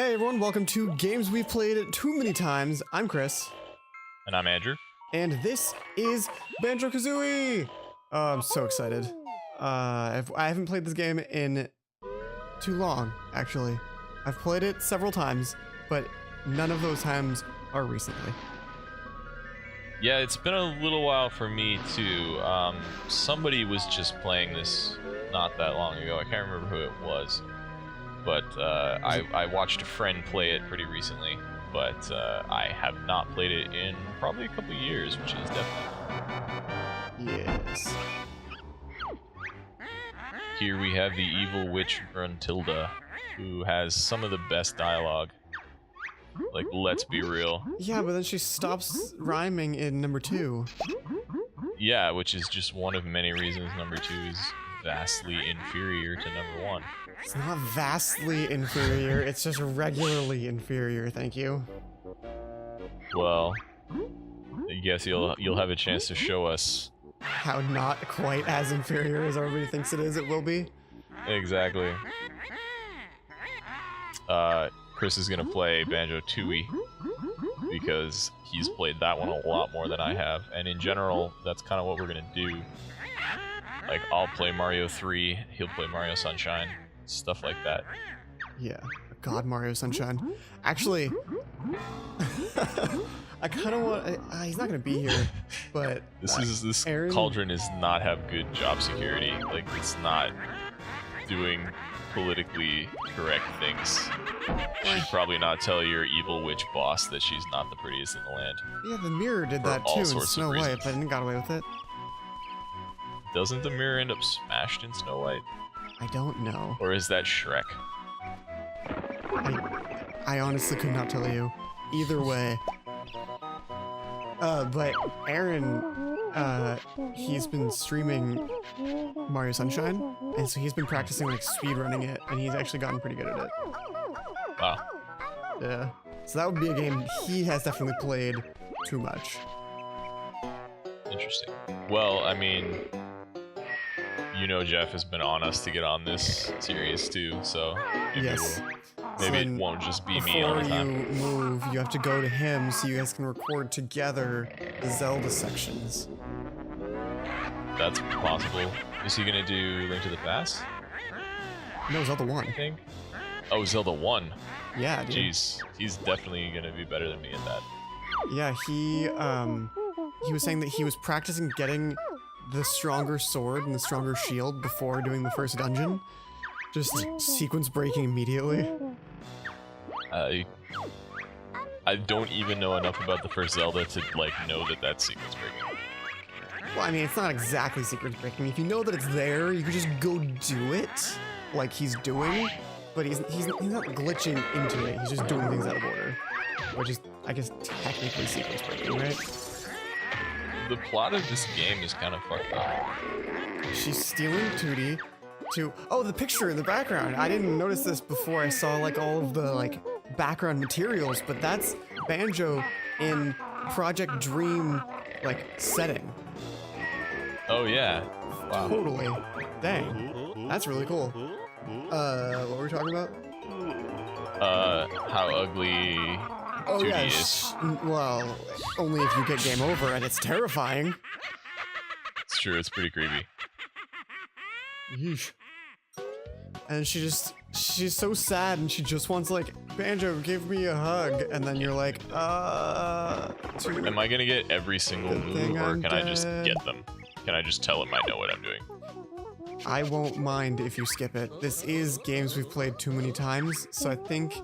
Hey everyone, welcome to Games We've Played Too Many Times. I'm Chris. And I'm Andrew. And this is Banjo Kazooie! I'm so excited. I haven't played this game in too long, actually. I've played it several times, but none of those times are recently. Yeah, it's been a little while for me too. Somebody was just playing this not that long ago. I can't remember who it was. But I watched a friend play it pretty recently, but I have not played it in probably a couple years, which is definitely... Yes. Here we have the evil witch Gruntilda, who has some of the best dialogue. Like, let's be real. Yeah, but then she stops rhyming in number 2. Yeah, which is just one of many reasons number 2 is vastly inferior to number 1. It's not vastly inferior, it's just regularly inferior, thank you. Well, I guess you'll have a chance to show us how not quite as inferior as everybody thinks it is, it will be. Exactly. Chris is gonna play Banjo Tooie because he's played that one a lot more than I have, and in general, that's kind of what we're gonna do. Like, I'll play Mario 3, he'll play Mario Sunshine, stuff like that. Yeah, God, Mario Sunshine. Actually, I kind of want. He's not gonna be here, but this Aaron... cauldron does not have good job security. Like, it's not doing politically correct things. She'd probably not tell your evil witch boss that she's not the prettiest in the land. Yeah, the mirror did that too in Snow White, but I got away with it. Doesn't the mirror end up smashed in Snow White? I don't know. Or is that Shrek? I honestly could not tell you. Either way. But Aaron, he's been streaming Mario Sunshine, and so he's been practicing like speedrunning it, and he's actually gotten pretty good at it. Wow. Yeah. So that would be a game he has definitely played too much. Interesting. Well, I mean, you know Jeff has been on us to get on this series too, so yes. Maybe it won't just be me all the time. Before you move, you have to go to him so you guys can record together the Zelda sections. That's possible. Is he gonna do Link to the Past? No, Zelda 1. I think. Oh, Zelda 1. Yeah, dude. Jeez, he's definitely gonna be better than me at that. Yeah, he was saying that he was practicing getting the stronger sword and the stronger shield before doing the first dungeon. Just sequence breaking immediately. I don't even know enough about the first Zelda to like know that that's sequence breaking. Well, I mean, it's not exactly sequence breaking. If you know that it's there, you could just go do it, like he's doing. But he's not glitching into it. He's just doing things out of order, which is, I guess, technically sequence breaking, right? The plot of this game is kind of fucked up. She's stealing Tooty to... Oh, the picture in the background. I didn't notice this before I saw, like, all of the, like, background materials, but that's Banjo in Project Dream, like, setting. Oh, yeah. Wow. Totally. Dang. That's really cool. What were we talking about? How ugly Tooty is. Well, only if you get game over, and it's terrifying. It's true, it's pretty creepy. Yeesh. And she's so sad, and she just wants, like, Banjo, give me a hug, and then you're like, Am I gonna get every single move, or can I just get them? Can I just tell him I know what I'm doing? I won't mind if you skip it. This is games we've played too many times, so I think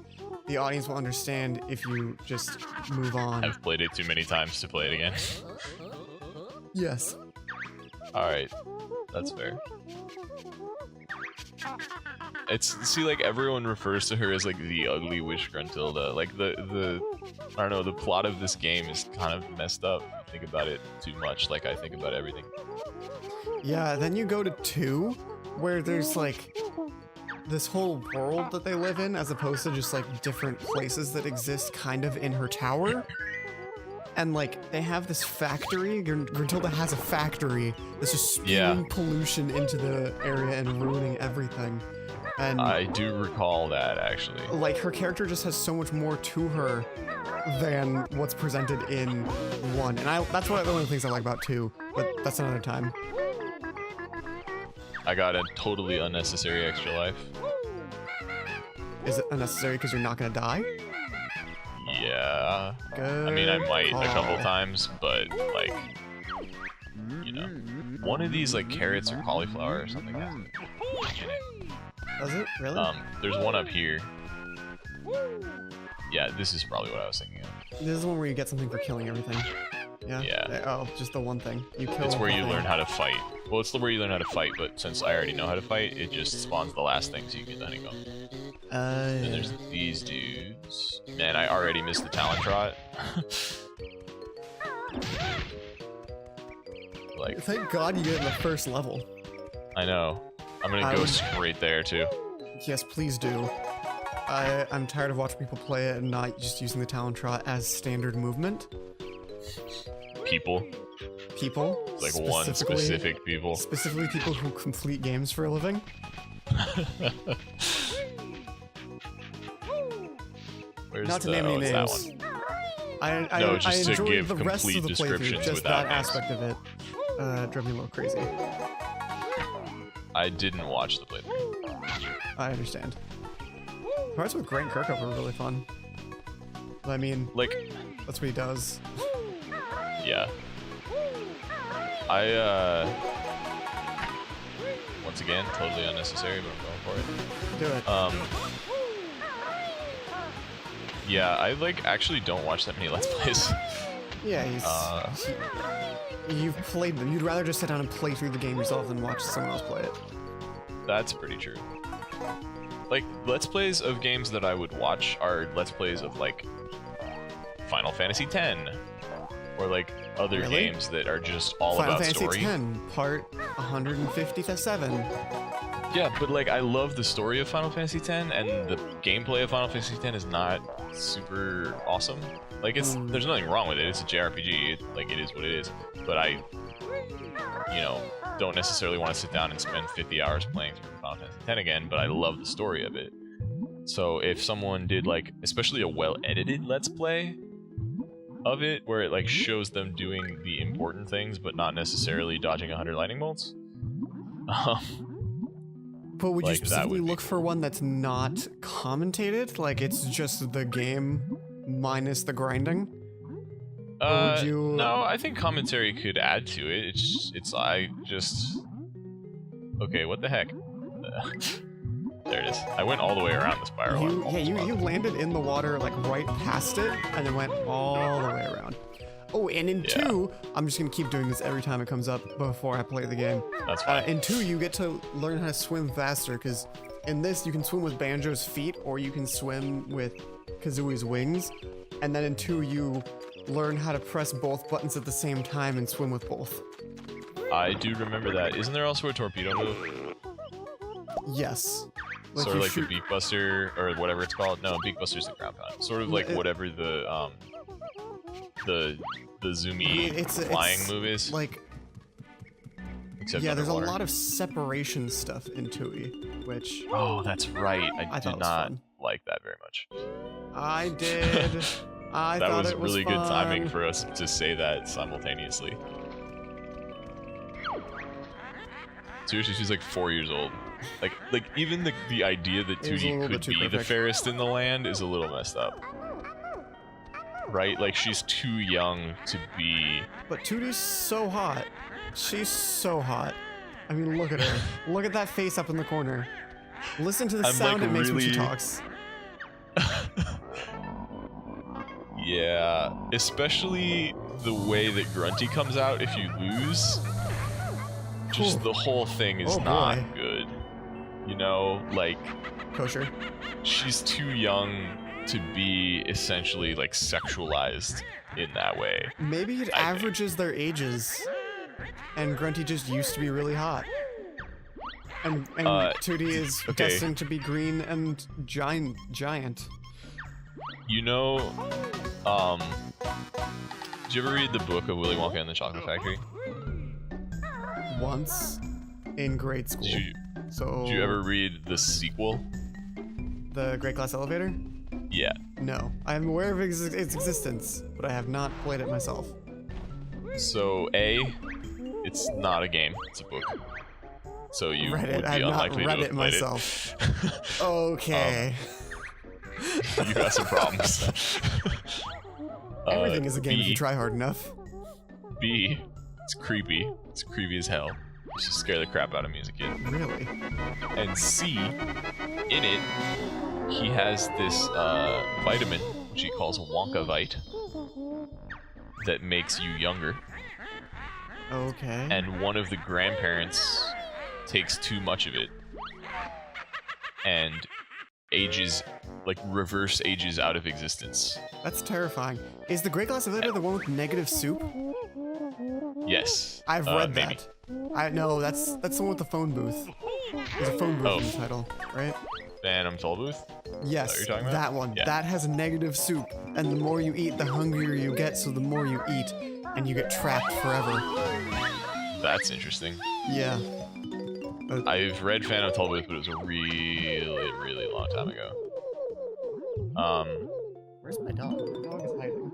the audience will understand if you just move on. I've played it too many times to play it again. Yes. Alright, that's fair. See, like, everyone refers to her as, like, the ugly witch Gruntilda. Like, the I don't know, the plot of this game is kind of messed up. You think about it too much, like I think about everything. Yeah, then you go to 2, where there's, like, this whole world that they live in, as opposed to just, like, different places that exist kind of in her tower. And, like, they have this factory. Gruntilda has a factory that's just spewing pollution into the area and ruining everything. And I do recall that, actually. like, her character just has so much more to her than what's presented in 1. And that's one of the only things I like about 2, but that's another time. I got a totally unnecessary extra life. Is it unnecessary because you're not gonna die? Yeah. Good I mean, I might call. a couple times, but, like, you know. One of these, like, carrots or cauliflower or something has it in it. Does it? Really? There's one up here. Yeah, this is probably what I was thinking of. This is the one where you get something for killing everything. Yeah? Yeah. Oh, just the one thing. You kill It's where you the learn thing. how to fight. Well, it's where you learn how to fight, but since I already know how to fight, it just spawns the last thing so you get the honeycomb. And there's these dudes. Man, I already missed the Talon Trot. Like, Thank God you get it in the first level. I know. I'm gonna go straight there too. Yes, please do. I'm tired of watching people play it and not just using the Talon Trot as standard movement. People. People. Like one specific people. Specifically people who complete games for a living. Where's Not to name any that names. one? I just to enjoyed give the rest of complete the playthrough, descriptions just without that names. aspect of it drove me a little crazy. I didn't watch the playthrough. I understand. Parts with Grant Kirkhope are really fun. I mean, Like, that's what he does. yeah. Once again, totally unnecessary, but I'm going for it. Do it. Yeah, I like actually don't watch that many Let's Plays. Yeah, you've played them. You'd rather just sit down and play through the game yourself than watch someone else play it. That's pretty true. Like, Let's Plays of games that I would watch are Let's Plays of, like, Final Fantasy X. Or, like, other Really? games that are just all Final about Fantasy story. X, part 157. Yeah, but, like, I love the story of Final Fantasy X, and the gameplay of Final Fantasy X is not super awesome. Like, there's nothing wrong with it. It's a JRPG. It is what it is. But I, you know, don't necessarily want to sit down and spend 50 hours playing through Final Fantasy X again, but I love the story of it. So if someone did, like, especially a well-edited Let's Play of it, where it, like, shows them doing the important things, but not necessarily dodging 100 lightning bolts, But would you like, that specifically would be look for one that's not commentated? Like, it's just the game minus the grinding? Or would you... No, I think commentary could add to it. Okay, what the heck? There it is. I went all the way around the spiral. You landed in the water, like, right past it, and then went all the way around. Oh, and in 2, I'm just gonna keep doing this every time it comes up before I play the game. That's fine. In 2, you get to learn how to swim faster, because in this, you can swim with Banjo's feet, or you can swim with Kazooie's wings. And then in 2, you learn how to press both buttons at the same time and swim with both. I do remember that. Isn't there also a torpedo move? Yes. Sort of like the Beak Buster, or whatever it's called. No, Beak Buster's the ground pound. Sort of like whatever the zoomy flying move is. Like, Except yeah, there's a underwater. lot of separation stuff in Tooty, which Oh, that's right. I thought did it was not fun. like that very much. I did. I That thought was it was really good timing fun. for us to say that simultaneously. Seriously, she's like 4 years old. Like even the idea that It was a Tooty little could bit too be the perfect. fairest in the land is a little messed up. Right? Like, she's too young to be... But Tooty's so hot. She's so hot. I mean, look at her. Look at that face up in the corner. Listen to the I'm, sound like, it makes when she really- talks. Yeah, especially the way that Grunty comes out if you lose. Just Ooh. the whole thing is Oh, not boy. good. You know, like, Kosher. she's too young to be essentially, like, sexualized in that way. Maybe it I think. averages their ages. And Grunty just used to be really hot. And Tooty is okay. destined to be green and giant. You know, did you ever read the book of Willy Wonka and the Chocolate Factory? Once in grade school. So. Did you ever read the sequel? The Great Glass Elevator? Yeah. No. I'm aware of its existence, but I have not played it myself. So it's not a game, it's a book. So you Read it. would be I've not unlikely read to have it played myself. Okay. You got some problems. Everything is a game if B, you try hard enough. B, it's creepy. It's creepy as hell. It should scare the crap out of me as a kid. Really? And C, in it, he has this vitamin, which he calls Wonkavite, that makes you younger. Okay. And one of the grandparents takes too much of it and ages, like reverse ages out of existence. That's terrifying. Is the Great Glass Elevator the one with negative soup? Yes. I've read maybe. that. No, that's the one with the phone booth. There's a phone booth in the title, right? Phantom Tollbooth? Yes, Is that what you're talking about? that one. Yeah. That has negative soup, and the more you eat, the hungrier you get, so the more you eat, and you get trapped forever. That's interesting. Yeah. I've read Phantom Tollbooth, but it was a really, really long time ago. Where's my dog? My dog is hiding.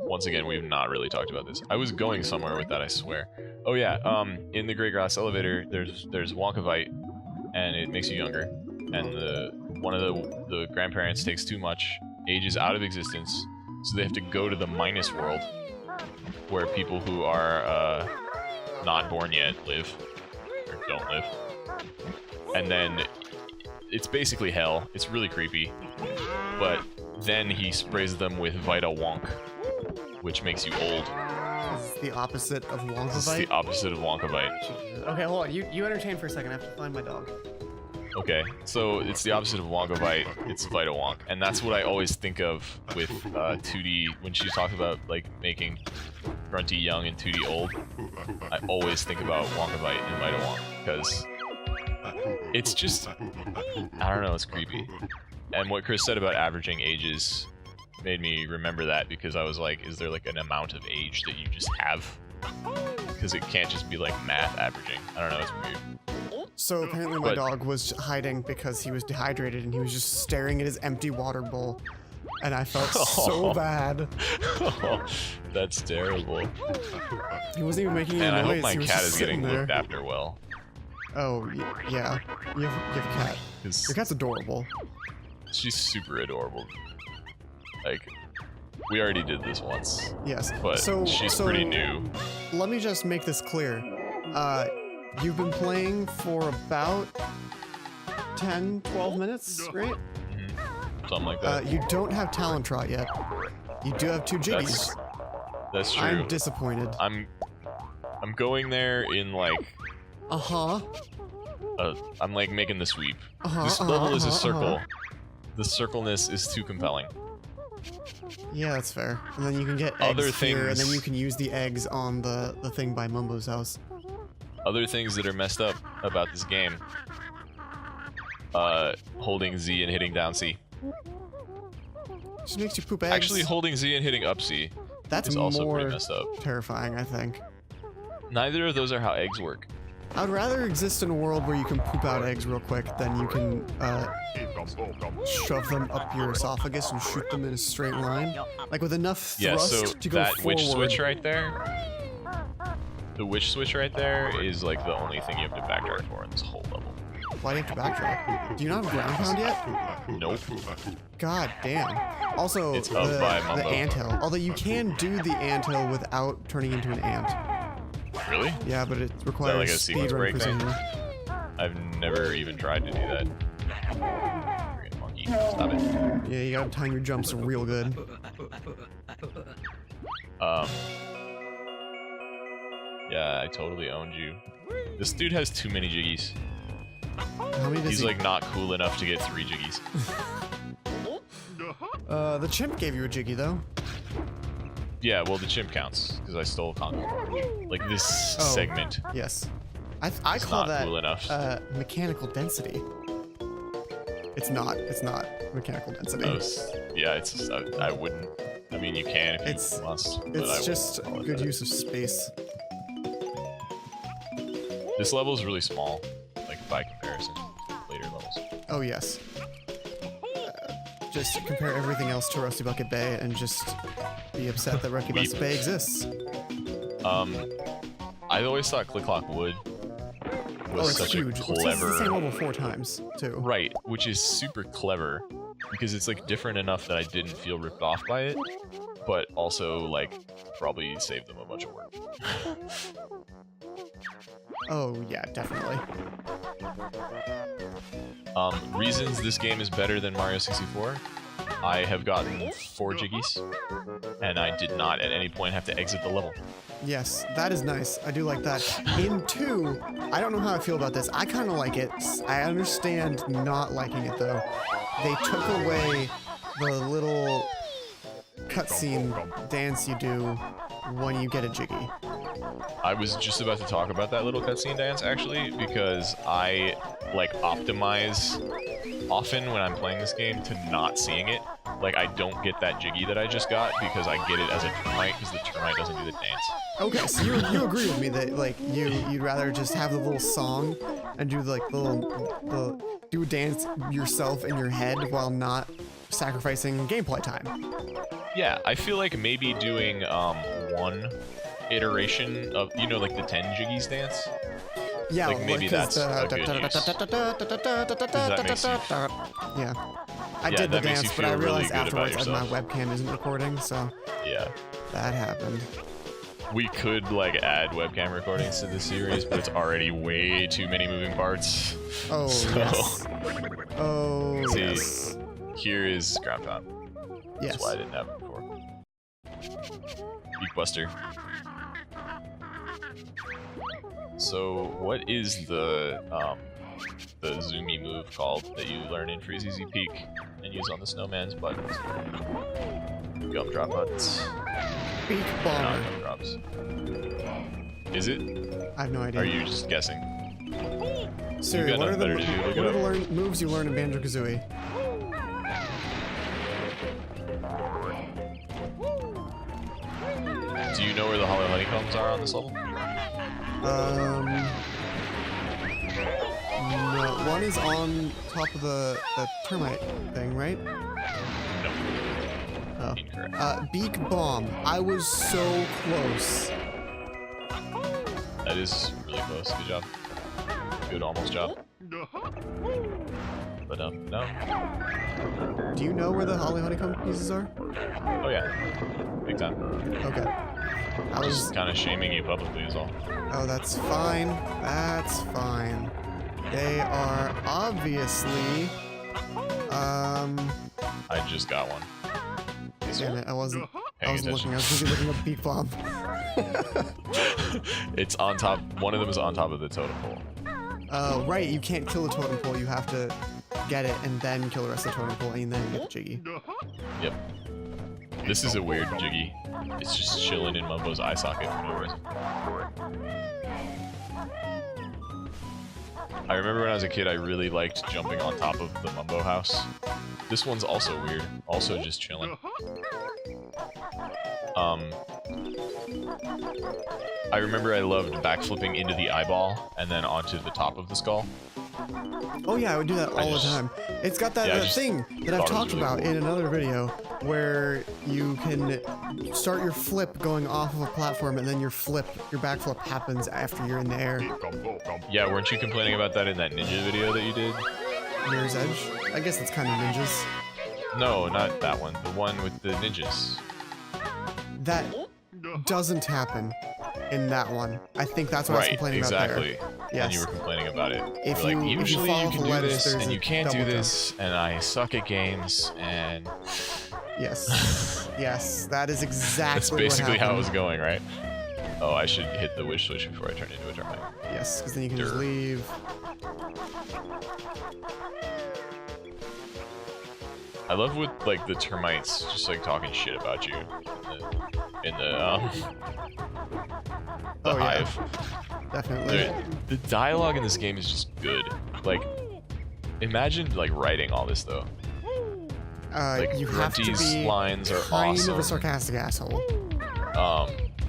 Once again, we've not really talked about this. I was going somewhere with that, I swear. Oh yeah, in the Great Glass Elevator, there's Wonkavite, and it makes you younger. And one of the grandparents takes too much, ages out of existence, so they have to go to the minus world, where people who are not born yet live, or don't live. And then it's basically hell. It's really creepy. But then he sprays them with Vita Wonk, which makes you old. This is the opposite of This is Wonkavite. the opposite of Wonkavite. Okay, hold on. You entertain for a second. I have to find my dog. Okay, so it's the opposite of Wonkavite, it's Vita Wonk. And that's what I always think of with Tooty, when she talks about like making Grunty young and Tooty old. I always think about Wonkavite and Vita Wonk, because it's just, I don't know, it's creepy. And what Chris said about averaging ages made me remember that, because I was like, is there like an amount of age that you just have? Because it can't just be like math averaging. I don't know, it's weird. So apparently my dog was hiding because he was dehydrated and he was just staring at his empty water bowl. And I felt so bad. That's terrible. He wasn't even making any And I noise. hope my he was cat just is getting sitting there. looked after well. Oh, yeah. You have a cat. 'Cause Your cat's adorable. she's super adorable. Like, we already did this once, Yes. but so, she's so pretty new. Let me just make this clear. You've been playing for about 10, 12 minutes, right? Something like that. You don't have Talon Trot yet. You do have 2 jiggies. That's true. I'm disappointed. I'm going there in like I'm like making the sweep. This level is a circle. The circleness is too compelling. Yeah, that's fair. And then you can get eggs Other here, and then things- you can use the eggs on the thing by Mumbo's house. Other things that are messed up about this game. Holding Z and hitting down C. Just makes you poop eggs. Actually, holding Z and hitting up C that's is also more pretty messed up. terrifying, I think. Neither of those are how eggs work. I would rather exist in a world where you can poop out eggs real quick than you can shove them up your esophagus and shoot them in a straight line. Like with enough Yeah, thrust so to go that forward. witch switch right there, the witch switch right there is like the only thing you have to backtrack for in this whole level. Why do you have to backtrack? Do you not have ground pound yet? Nope. God damn. Also, It's up by the Mumbo. anthill. Although you can do the anthill without turning into an ant. Really? Yeah, but it requires like a sequence speedrun break thing? precision. I've never even tried to do that. Freaking monkey. Stop it. Yeah, you gotta time your jumps real good. Yeah, I totally owned you. This dude has too many jiggies. How many does He's he... like not cool enough to get 3 jiggies. The chimp gave you a jiggy, though. Yeah, well the chimp counts, because I stole Congo. Like this Oh. segment. Yes. I It's call not that cool enough. mechanical density. It's not mechanical density. Yeah, it's just, I wouldn't. I mean, you can if you must. But I It's just wouldn't call it good that. use of space. This level is really small, like by comparison to later levels. Oh yes. Just compare everything else to Rusty Bucket Bay and just be upset that Rusty Bucket Bay exists. I always thought Click Clock Wood was such huge. a clever. It's the same level 4 times too. Right, which is super clever because it's like different enough that I didn't feel ripped off by it, but also like probably saved them a bunch of work. Oh yeah, definitely. Reasons this game is better than Mario 64. I have gotten 4 jiggies, and I did not at any point have to exit the level. Yes, that is nice. I do like that. In 2, I don't know how I feel about this. I kind of like it. I understand not liking it though. They took away the little cutscene dance you do when you get a jiggy. I was just about to talk about that little cutscene dance actually, because I like optimize often when I'm playing this game to not seeing it. Like I don't get that jiggy that I just got because I get it as a termite because the termite doesn't do the dance. Okay, so you agree with me that like you'd rather just have the little song and do like the do a dance yourself in your head while not sacrificing gameplay time. Yeah, I feel like maybe doing one iteration of, you know, like the 10 jiggies dance. Yeah, like maybe that's a good use. Yeah. I did the that makes dance, you but I feel really realized good about afterwards that my yourself. webcam isn't recording, so Yeah. that happened. We could like add webcam recordings to this series, but it's already way too many moving parts. Oh, So- yes. Oh, See, yes. Here is ground pound. Yes. That's why I didn't have it before. Beak Buster. So, what is the zoomy move called that you learn in Freezy Peak and use on the snowman's buttons? Gumdrop buttons. Beak Not bomber. gumdrops. Is it? I have no idea. Are you just guessing? Siri, got what are nothing better to do, look it up. moves you learn in Banjo Kazooie? Do you know where the hollow honeycombs are on this level? No. One is on top of the termite thing, right? No. Oh. Incorrect. Beak bomb. I was so close. That is really close. Good job. Good almost job. But no. Do you know where the holly honeycomb pieces are? Oh yeah. Big time. Okay. I was Just kind of shaming you publicly is all. Oh, that's fine. That's fine. They are obviously. I just got one. Damn it! I wasn't Paying looking. I was busy looking up beak bomb. It's on top. One of them is on top of the totem pole. Oh, right. You can't kill the totem pole. You have to get it and then kill the rest of the totem pole, and then you get the jiggy. Yep. This is a weird jiggy. It's just chilling in Mumbo's eye socket for no reason. I remember when I was a kid, I really liked jumping on top of the Mumbo house. This one's also weird. Also just chilling. I remember I loved backflipping into the eyeball and then onto the top of the skull. Oh yeah, I would do that all the time. It's got that, Yeah, I that just thing that I've thought it was talked really about cool. in another video where you can start your flip going off of a platform and then your backflip happens after you're in the air. Yeah, weren't you complaining about that in that ninja video that you did? Mirror's Edge? I guess that's kind of ninjas. No, not that one. The one with the ninjas. That doesn't happen in that one. I think that's what I was Right, complaining exactly. about there. And Yes. you were complaining about it. If You're like, you usually fall you off can a do ledge, this, there's and a you can't do double jump. this, and I suck at games, and Yes. Yes, that is exactly that's basically what how it happened. was going, right? Oh, I should hit the wish switch before I turn into a termite. Yes, because then you can just Durr. leave. I love with like the termites just like talking shit about you in the Oh, yeah. hive. Definitely. The dialogue in this game is just good. Like, imagine like writing all this though. Like You have to Grunty's be lines are kind awesome. of a sarcastic asshole.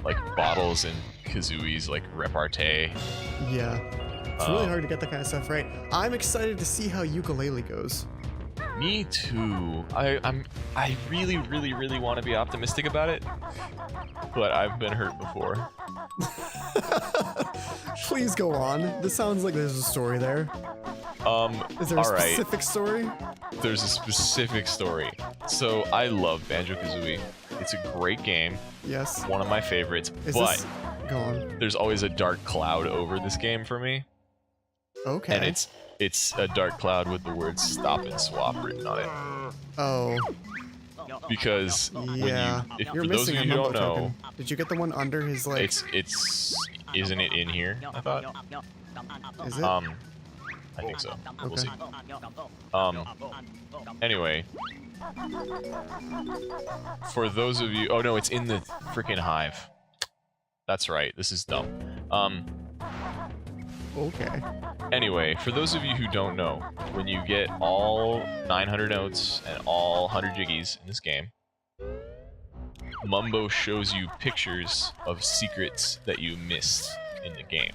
Like Bottles and Kazooie's like repartee. Yeah. It's really hard to get that kind of stuff right. I'm excited to see how ukulele goes. Me too. I really, really, really want to be optimistic about it, but I've been hurt before. Please go on. This sounds like there's a story there. Is there a specific story? There's a specific story. So I love Banjo Kazooie. It's a great game. Yes. One of my favorites. Go on. There's always a dark cloud over this game for me. Okay. And it's a dark cloud with the words "stop and swap" written on it. Oh. Because yeah. For those of you who don't know, did you get the one under his like? Isn't it in here? I thought. Is it? I think so. Okay. We'll see. Anyway, for those of you, oh no, it's in the freaking hive. That's right. This is dumb. Okay. Anyway, for those of you who don't know, when you get all 900 notes and all 100 jiggies in this game, Mumbo shows you pictures of secrets that you missed in the game.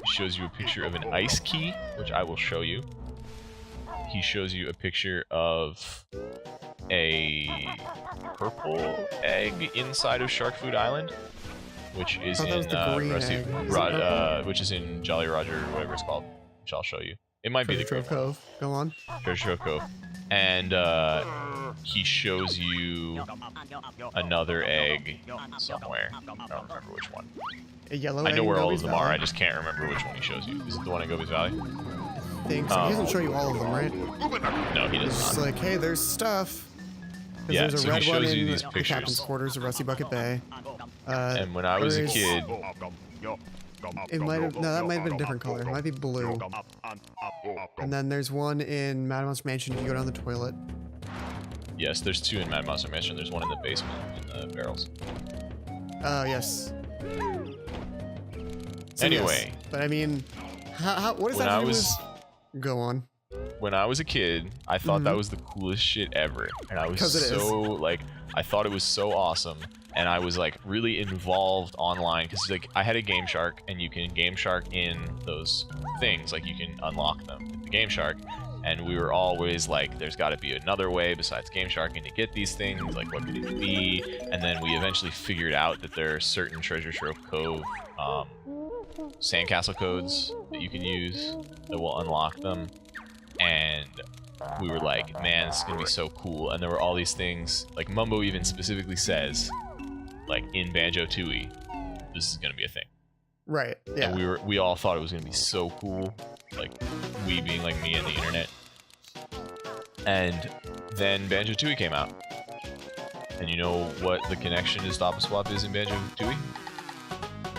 He shows you a picture of an ice key, which I will show you. He shows you a picture of a purple egg inside of Shark Food Island, which is which is in Jolly Roger, whatever it's called, which I'll show you. It might be the Treasure Cove. Go on. Treasure Cove. And he shows you another egg somewhere. I don't remember which one. A yellow I know egg where in all of Gobi's them Valley? are, I just can't remember which one he shows you. Is it the one in Gobi's Valley? I think so. He doesn't show you all of them, right? No, he It's does just not. like, hey, there's stuff. Yeah, there's a so he red one shows you in these the pictures. Captain's Quarters of Rusty Bucket Bay. And when I was a kid, it might have, no, that might have been a different color. It might be blue. And then there's one in Mad Monster Mansion if you go down the toilet. yes, there's two in Mad Monster Mansion. There's one in the basement in the barrels. Yes. So Anyway. yes. But I mean, what does When that I do was- with... Go on. When I was a kid, I thought that was the coolest shit ever. And I was 'Cause it is. like, I thought it was so awesome. And I was like really involved online because like I had a Game Shark and you can Game Shark in those things, like you can unlock them with the Game Shark. And we were always like, there's got to be another way besides Game Sharking to get these things, like what could it be? And then we eventually figured out that there are certain Treasure Trove Cove sandcastle codes that you can use that will unlock them. And we were like, man, this is gonna be so cool. And there were all these things, like Mumbo even specifically says, like in Banjo Tooie, this is gonna be a thing. Right, yeah. And we all thought it was gonna be so cool, like we being like me and the internet. And then Banjo Tooie came out. And you know what the connection to Stop and Swap is in Banjo Tooie?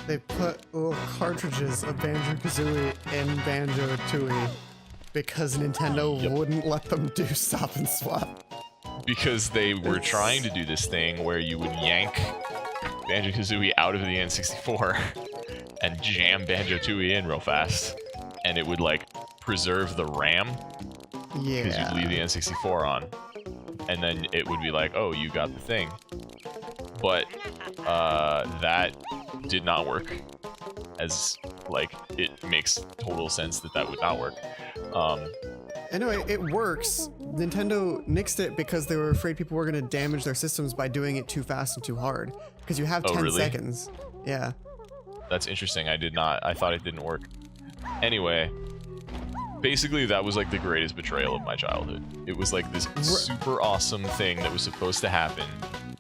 They put little cartridges of Banjo Kazooie in Banjo Tooie because Nintendo wouldn't let them do Stop and Swap. Because they were trying to do this thing where you would yank Banjo Kazooie out of the N64 and jam Banjo Tooie in real fast, and it would like preserve the RAM Yeah. because you'd leave the N64 on, and then it would be like, oh, you got the thing. But that did not work, as like it makes total sense that would not work. Anyway, it works. Nintendo nixed it because they were afraid people were going to damage their systems by doing it too fast and too hard. Because you have 10 really? seconds. Yeah. That's interesting. I thought it didn't work. Anyway, basically that was like the greatest betrayal of my childhood. It was like this super awesome thing that was supposed to happen,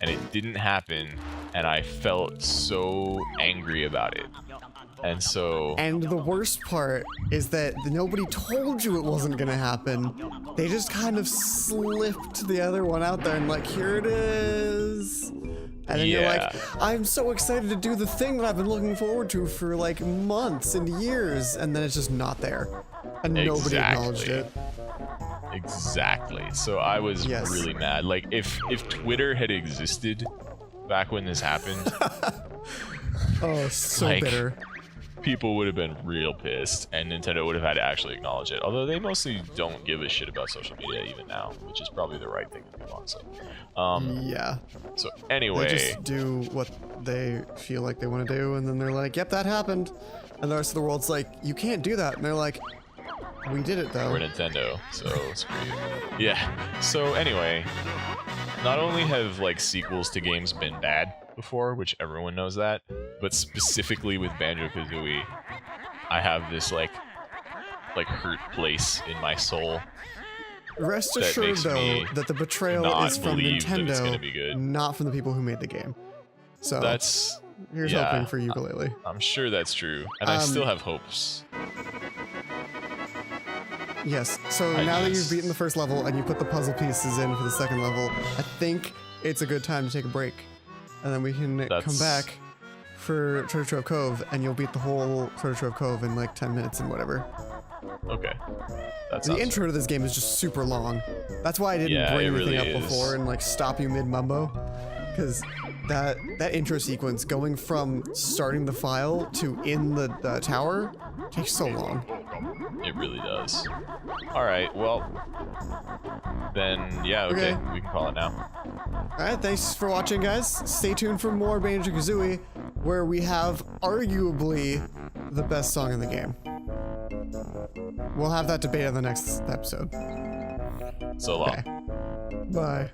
and it didn't happen, and I felt so angry about it. And so... And the worst part is that nobody told you it wasn't gonna happen. They just kind of slipped the other one out there and like, here it is. And then you're like, I'm so excited to do the thing that I've been looking forward to for like months and years. And then it's just not there. And nobody acknowledged it. Exactly. So I was really mad. Like, if Twitter had existed back when this happened... Oh, so bitter. people would have been real pissed, and Nintendo would have had to actually acknowledge it. Although they mostly don't give a shit about social media even now, which is probably the right thing to do, honestly. Yeah. So anyway, They just do what they feel like they want to do, and then they're like, "Yep, that happened," and the rest of the world's like, "You can't do that," and they're like, "We did it though." we're Nintendo, so screw you. Yeah. So anyway, not only have like sequels to games been bad before, which everyone knows that, but specifically with Banjo Kazooie, I have this like hurt place in my soul. Rest that assured, makes though, me that the betrayal not is from believe that it's gonna Nintendo, be good. not from the people who made the game. So That's here's yeah, hoping for ukulele. I'm sure that's true, and I still have hopes. Yes. So I now that you've just- beaten the first level and you put the puzzle pieces in for the second level, I think it's a good time to take a break, and then we can come That's- back for Treasure Trove Cove, and you'll beat the whole Treasure Trove Cove in like 10 minutes and whatever. Okay. That The sounds intro to this game is just super long. That's why I didn't Yeah, bring it anything really up is. before and like stop you mid mumbo, because that intro sequence going from starting the file to in the tower takes so long. It really does. Alright, well, then, yeah, okay, Okay. we can call it now. Alright, thanks for watching, guys. Stay tuned for more Banjo Kazooie, where we have arguably the best song in the game. We'll have that debate on the next episode. So long. Okay. Bye.